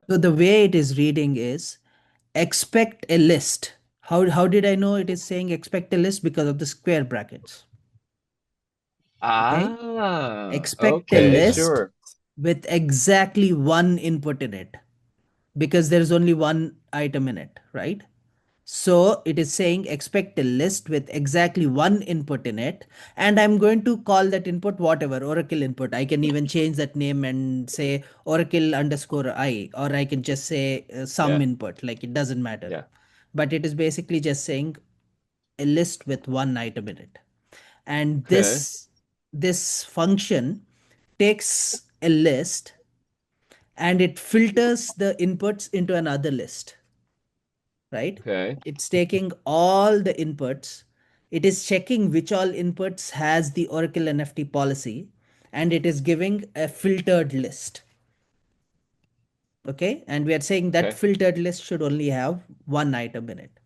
So the way it is reading is expect a list. How did I know it is saying expect a list? Because of the square brackets. Okay. Ah, Expect a okay, list sure. with exactly one input in it because there's only one item in it, right? So it is saying expect a list with exactly one input in it. And I'm going to call that input whatever, Oracle input. I can even change that name and say Oracle underscore I, or I can just say some Yeah, input, like it doesn't matter. yeah. But it is basically just saying a list with one item in it. And Okay, this function takes a list and it filters the inputs into another list, right? okay, It's taking all the inputs. It is checking which all inputs has the Oracle NFT policy, and it is giving a filtered list. Okay. And we are saying that okay. filtered list should only have one item in it.